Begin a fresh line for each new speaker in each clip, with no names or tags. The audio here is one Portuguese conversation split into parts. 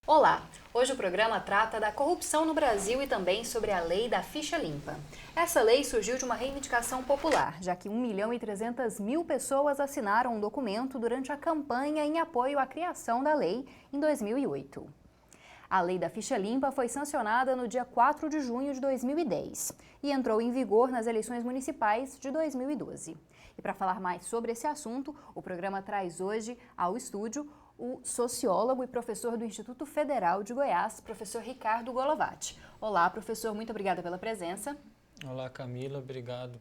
Olá! Hoje o programa trata da corrupção no Brasil e também sobre a lei da ficha limpa. Essa lei surgiu de uma reivindicação popular, já que 1.300.000 pessoas assinaram um documento durante a campanha em apoio à criação da lei em 2008. A lei da ficha limpa foi sancionada no dia 4 de junho de 2010 e entrou em vigor nas eleições municipais de 2012. E para falar mais sobre esse assunto, o programa traz hoje ao estúdio o sociólogo e professor do Instituto Federal de Goiás, professor Ricardo Golovati. Olá, professor, muito obrigada pela presença.
Olá, Camila, obrigado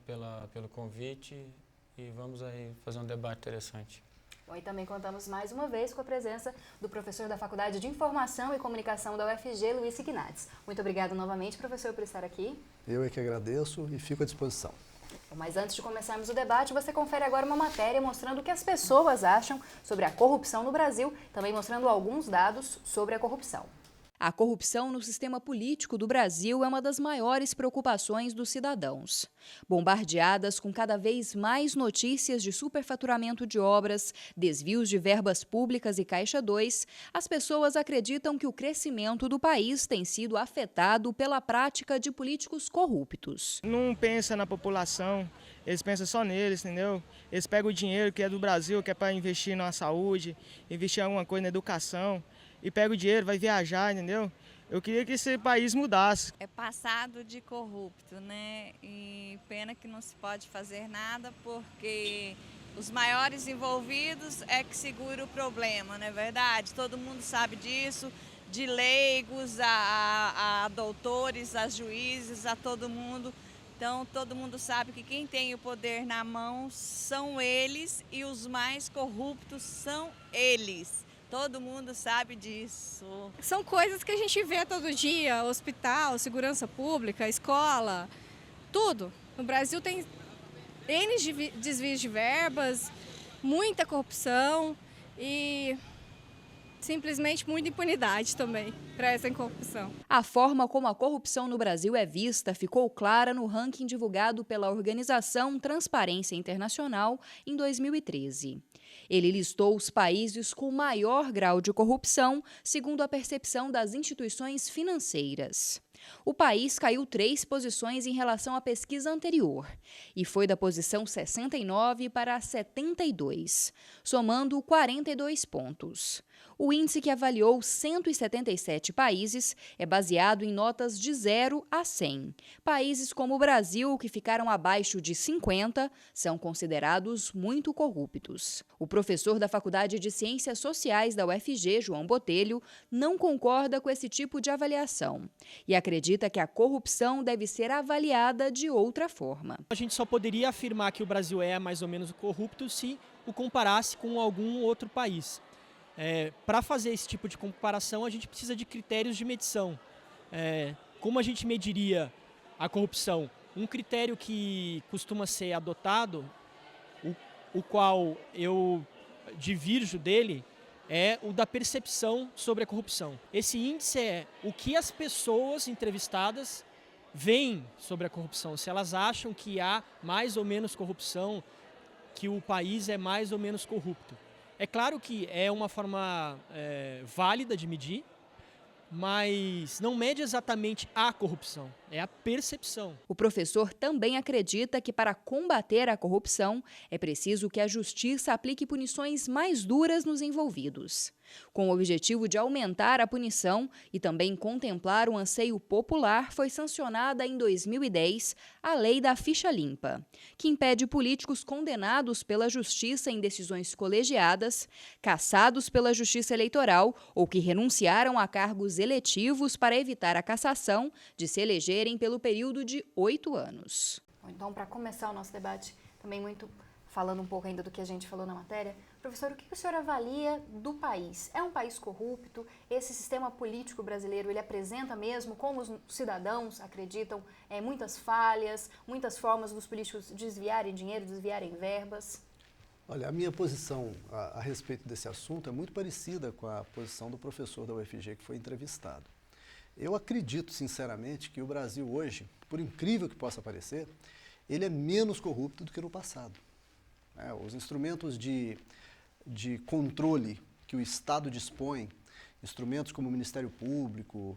pelo convite e vamos aí fazer um debate interessante.
Bom, e também contamos mais uma vez com a presença do professor da Faculdade de Informação e Comunicação da UFG, Luiz Ignatz. Muito obrigada novamente, professor, por estar aqui.
Eu é que agradeço e fico à disposição.
Mas antes de começarmos o debate, você confere agora uma matéria mostrando o que as pessoas acham sobre a corrupção no Brasil, também mostrando alguns dados sobre a corrupção. A corrupção no sistema político do Brasil é uma das maiores preocupações dos cidadãos. Bombardeadas com cada vez mais notícias de superfaturamento de obras, desvios de verbas públicas e Caixa 2, as pessoas acreditam que o crescimento do país tem sido afetado pela prática de políticos corruptos.
Não pensa na população, eles pensam só neles, entendeu? Eles pegam o dinheiro que é do Brasil, que é para investir na saúde, investir em alguma coisa na educação, e pega o dinheiro, vai viajar, entendeu? Eu queria que esse país mudasse.
É passado de corrupto, né? E pena que não se pode fazer nada porque os maiores envolvidos é que segura o problema, não é verdade? Todo mundo sabe disso, de leigos a doutores, a juízes, a todo mundo. Então, todo mundo sabe que quem tem o poder na mão são eles e os mais corruptos são eles. Todo mundo sabe disso.
São coisas que a gente vê todo dia, hospital, segurança pública, escola, tudo. No Brasil tem N desvios de verbas, muita corrupção e simplesmente muita impunidade também para essa corrupção.
A forma como a corrupção no Brasil é vista ficou clara no ranking divulgado pela organização Transparência Internacional em 2013. Ele listou os países com maior grau de corrupção, segundo a percepção das instituições financeiras. O país caiu 3 posições em relação à pesquisa anterior e foi da posição 69 para a 72, somando 42 pontos. O índice, que avaliou 177 países, é baseado em notas de 0 a 100. Países como o Brasil, que ficaram abaixo de 50, são considerados muito corruptos. O professor da Faculdade de Ciências Sociais da UFG, João Botelho, não concorda com esse tipo de avaliação e acredita que a corrupção deve ser avaliada de outra forma.
A gente só poderia afirmar que o Brasil é mais ou menos corrupto se o comparasse com algum outro país. Para fazer esse tipo de comparação, a gente precisa de critérios de medição. Como a gente mediria a corrupção? Um critério que costuma ser adotado, o qual eu divirjo dele, é o da percepção sobre a corrupção. Esse índice é o que as pessoas entrevistadas veem sobre a corrupção, se elas acham que há mais ou menos corrupção, que o país é mais ou menos corrupto. É claro que é uma forma válida de medir, mas não mede exatamente a corrupção, é a percepção.
O professor também acredita que para combater a corrupção é preciso que a justiça aplique punições mais duras nos envolvidos. Com o objetivo de aumentar a punição e também contemplar o anseio popular, foi sancionada em 2010 a Lei da Ficha Limpa, que impede políticos condenados pela Justiça em decisões colegiadas, cassados pela Justiça Eleitoral ou que renunciaram a cargos eletivos para evitar a cassação de se elegerem pelo período de 8 anos. Então, para começar o nosso debate, também muito falando um pouco ainda do que a gente falou na matéria, professor, o que o senhor avalia do país? É um país corrupto? Esse sistema político brasileiro, ele apresenta mesmo, como os cidadãos acreditam, muitas falhas, muitas formas dos políticos desviarem dinheiro, desviarem verbas?
Olha, a minha posição a respeito desse assunto é muito parecida com a posição do professor da UFG que foi entrevistado. Eu acredito, sinceramente, que o Brasil hoje, por incrível que possa parecer, ele é menos corrupto do que no passado. Os instrumentos de controle que o Estado dispõe Instrumentos como o Ministério Público,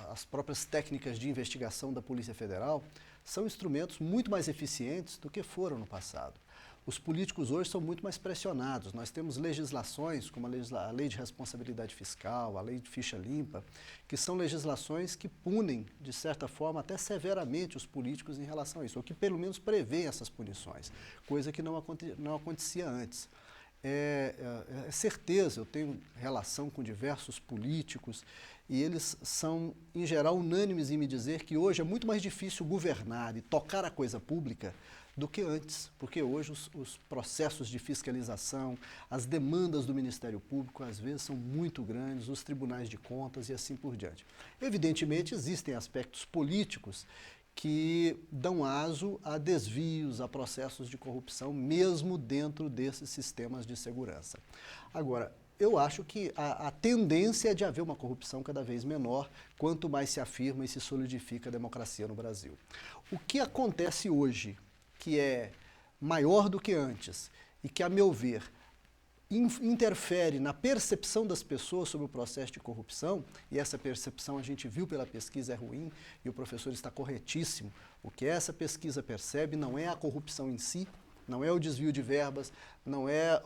as próprias técnicas de investigação da Polícia Federal são instrumentos muito mais eficientes do que foram no passado. Os políticos hoje são muito mais pressionados. Nós temos legislações, como a Lei de Responsabilidade Fiscal, a Lei de Ficha Limpa, que são legislações que punem, de certa forma, até severamente os políticos em relação a isso, ou que pelo menos prevêem essas punições, coisa que não acontecia antes. É certeza, eu tenho relação com diversos políticos e eles são, em geral, unânimes em me dizer que hoje é muito mais difícil governar e tocar a coisa pública do que antes, porque hoje os processos de fiscalização, as demandas do Ministério Público, às vezes, são muito grandes, os tribunais de contas e assim por diante. Evidentemente, existem aspectos políticos que dão aso a desvios, a processos de corrupção, mesmo dentro desses sistemas de segurança. Agora, eu acho que a tendência é de haver uma corrupção cada vez menor, quanto mais se afirma e se solidifica a democracia no Brasil. O que acontece hoje, que é maior do que antes, e que, a meu ver, interfere na percepção das pessoas sobre o processo de corrupção, e essa percepção a gente viu pela pesquisa é ruim, e o professor está corretíssimo. O que essa pesquisa percebe não é a corrupção em si, não é o desvio de verbas, não é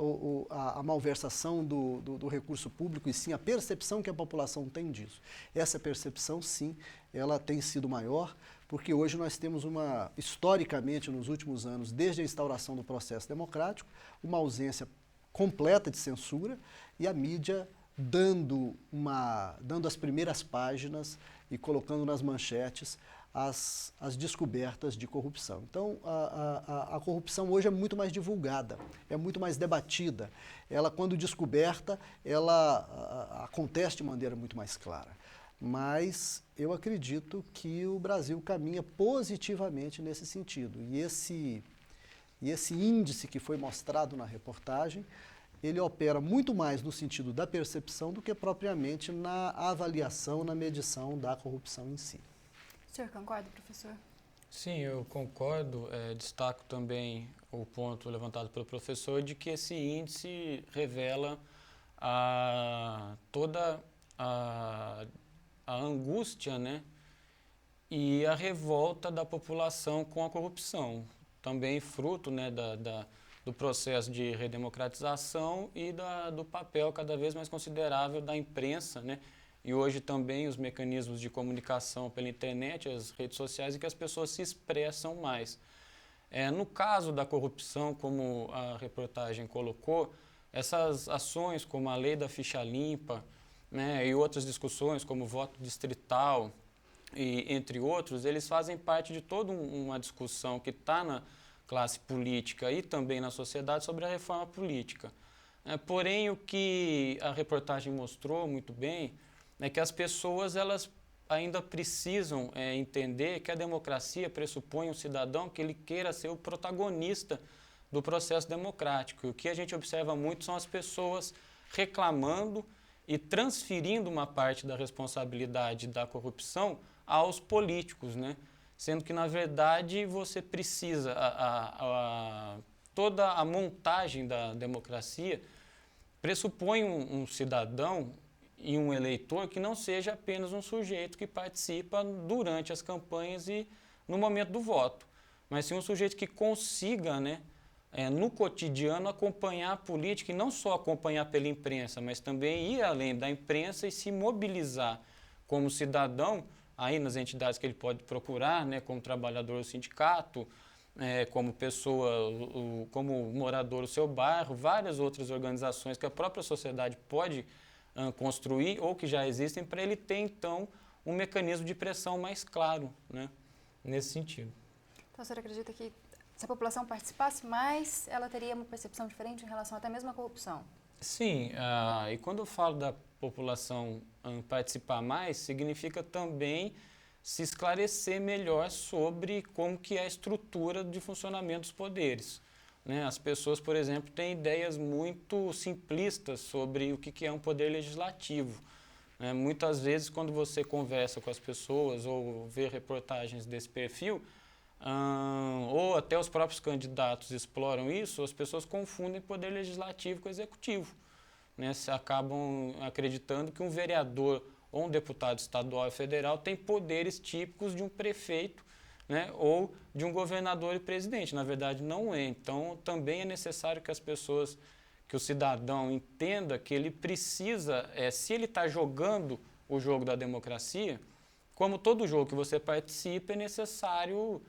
a malversação do recurso público, e sim a percepção que a população tem disso. Essa percepção, sim, ela tem sido maior, porque hoje nós temos historicamente, nos últimos anos, desde a instauração do processo democrático, uma ausência completa de censura e a mídia dando as primeiras páginas e colocando nas manchetes as descobertas de corrupção. Então, a corrupção hoje é muito mais divulgada, é muito mais debatida. Ela, quando descoberta, ela acontece de maneira muito mais clara. Mas eu acredito que o Brasil caminha positivamente nesse sentido. E esse índice que foi mostrado na reportagem, ele opera muito mais no sentido da percepção do que propriamente na avaliação, na medição da corrupção em si.
O senhor concorda, professor?
Sim, eu concordo. Destaco também o ponto levantado pelo professor de que esse índice revela toda a angústia, né, e a revolta da população com a corrupção. Também fruto, né, do processo de redemocratização e do papel cada vez mais considerável da imprensa, né, e hoje também os mecanismos de comunicação pela internet, as redes sociais, em que as pessoas se expressam mais. No caso da corrupção, como a reportagem colocou, essas ações como a lei da ficha limpa, né, e outras discussões como o voto distrital, e entre outros, eles fazem parte de toda uma discussão que está na classe política e também na sociedade sobre a reforma política. Porém, o que a reportagem mostrou muito bem é que as pessoas elas ainda precisam entender que a democracia pressupõe um cidadão que ele queira ser o protagonista do processo democrático. E o que a gente observa muito são as pessoas reclamando e transferindo uma parte da responsabilidade da corrupção aos políticos, né? Sendo que, na verdade, você precisa, toda a montagem da democracia pressupõe um cidadão e um eleitor que não seja apenas um sujeito que participa durante as campanhas e no momento do voto, mas sim um sujeito que consiga, né, no cotidiano, acompanhar a política e não só acompanhar pela imprensa, mas também ir além da imprensa e se mobilizar como cidadão aí nas entidades que ele pode procurar, né, como trabalhador do sindicato, como pessoa, como morador do seu bairro, várias outras organizações que a própria sociedade pode construir ou que já existem para ele ter, então, um mecanismo de pressão mais claro, né, nesse sentido.
Então, a senhora acredita que se a população participasse mais, ela teria uma percepção diferente em relação até mesmo à corrupção?
Sim, e quando eu falo da população participar mais, significa também se esclarecer melhor sobre como que é a estrutura de funcionamento dos poderes, né? As pessoas, por exemplo, têm ideias muito simplistas sobre o que é um poder legislativo, né? Muitas vezes, quando você conversa com as pessoas ou vê reportagens desse perfil, ou até os próprios candidatos exploram isso, as pessoas confundem poder legislativo com executivo, né, acabam acreditando que um vereador ou um deputado estadual e federal tem poderes típicos de um prefeito, né, ou de um governador e presidente. Na verdade, não é. Então, também é necessário que as pessoas, que o cidadão entenda que ele precisa, se ele está jogando o jogo da democracia, como todo jogo que você participa, é necessário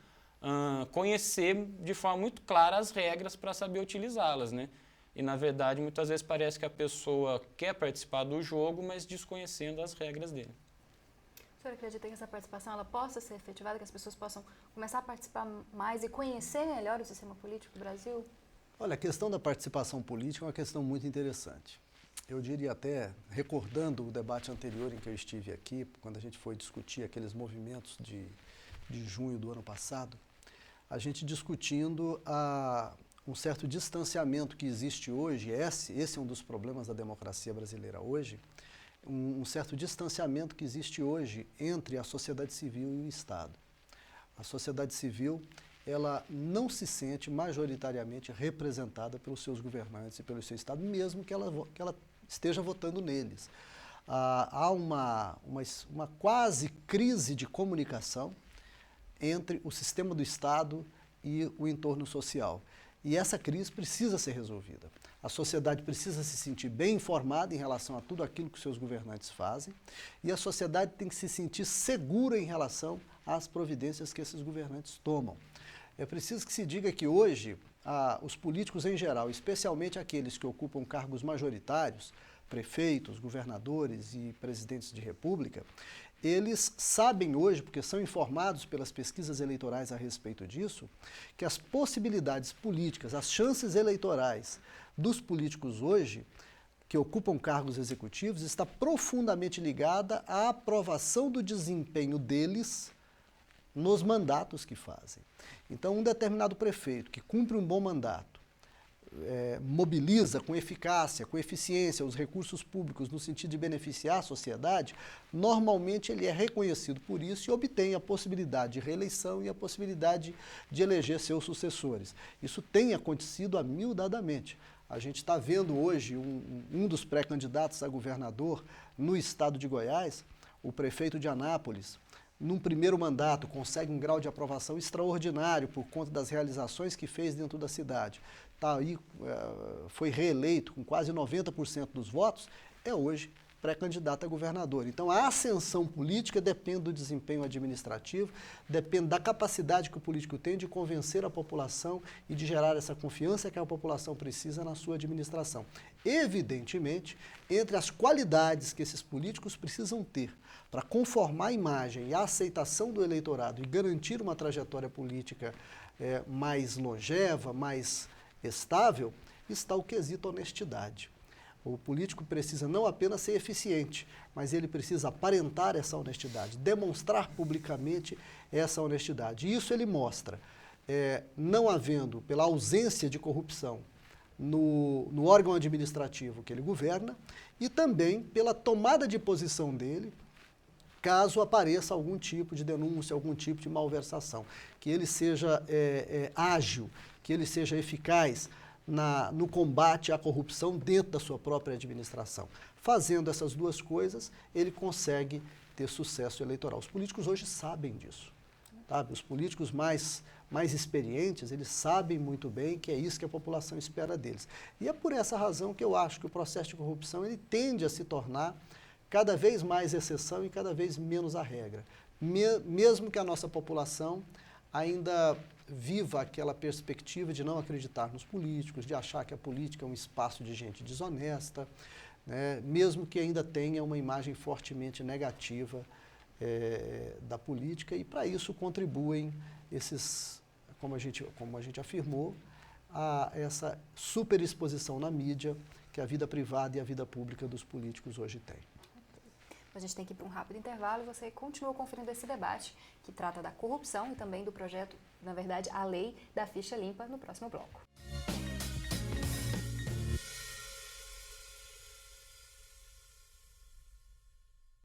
conhecer de forma muito clara as regras para saber utilizá-las, né? E, na verdade, muitas vezes parece que a pessoa quer participar do jogo, mas desconhecendo as regras dele.
O senhor acredita que essa participação ela possa ser efetivada, que as pessoas possam começar a participar mais e conhecer melhor o sistema político do Brasil?
Olha, a questão da participação política é uma questão muito interessante. Eu diria até, recordando o debate anterior em que eu estive aqui, quando a gente foi discutir aqueles movimentos de junho do ano passado, a gente discutindo um certo distanciamento que existe hoje, esse é um dos problemas da democracia brasileira hoje, um certo distanciamento que existe hoje entre a sociedade civil e o Estado. A sociedade civil, ela não se sente majoritariamente representada pelos seus governantes e pelo seu Estado, mesmo que ela esteja votando neles. Há uma quase crise de comunicação entre o sistema do Estado e o entorno social. E essa crise precisa ser resolvida. A sociedade precisa se sentir bem informada em relação a tudo aquilo que os seus governantes fazem, e a sociedade tem que se sentir segura em relação às providências que esses governantes tomam. É preciso que se diga que hoje, os políticos em geral, especialmente aqueles que ocupam cargos majoritários, prefeitos, governadores e presidentes de república, eles sabem hoje, porque são informados pelas pesquisas eleitorais a respeito disso, que as possibilidades políticas, as chances eleitorais dos políticos hoje, que ocupam cargos executivos, está profundamente ligada à aprovação do desempenho deles nos mandatos que fazem. Então, um determinado prefeito que cumpre um bom mandato, mobiliza com eficácia, com eficiência os recursos públicos no sentido de beneficiar a sociedade, normalmente ele é reconhecido por isso e obtém a possibilidade de reeleição e a possibilidade de eleger seus sucessores. Isso tem acontecido amiudadamente. A gente está vendo hoje um dos pré-candidatos a governador no estado de Goiás, o prefeito de Anápolis, num primeiro mandato, consegue um grau de aprovação extraordinário por conta das realizações que fez dentro da cidade. Tá aí, foi reeleito com quase 90% dos votos, é hoje pré-candidato a governador. Então, a ascensão política depende do desempenho administrativo, depende da capacidade que o político tem de convencer a população e de gerar essa confiança que a população precisa na sua administração. Evidentemente, entre as qualidades que esses políticos precisam ter para conformar a imagem e a aceitação do eleitorado e garantir uma trajetória política mais longeva, mais estável, está o quesito honestidade. O político precisa não apenas ser eficiente, mas ele precisa aparentar essa honestidade, demonstrar publicamente essa honestidade. E isso ele mostra, não havendo, pela ausência de corrupção no órgão administrativo que ele governa, e também pela tomada de posição dele, caso apareça algum tipo de denúncia, algum tipo de malversação. Que ele seja ágil, que ele seja eficaz no combate à corrupção dentro da sua própria administração. Fazendo essas duas coisas, ele consegue ter sucesso eleitoral. Os políticos hoje sabem disso. Sabe? Os políticos mais experientes, eles sabem muito bem que é isso que a população espera deles. E é por essa razão que eu acho que o processo de corrupção ele tende a se tornar cada vez mais exceção e cada vez menos a regra. Mesmo que a nossa população ainda viva aquela perspectiva de não acreditar nos políticos, de achar que a política é um espaço de gente desonesta, né? Mesmo que ainda tenha uma imagem fortemente negativa da política, e para isso contribuem esses, como a gente afirmou, a essa superexposição na mídia que a vida privada e a vida pública dos políticos hoje têm.
A gente tem que ir para um rápido intervalo e você continua conferindo esse debate que trata da corrupção e também do projeto, na verdade, a lei da ficha limpa no próximo bloco.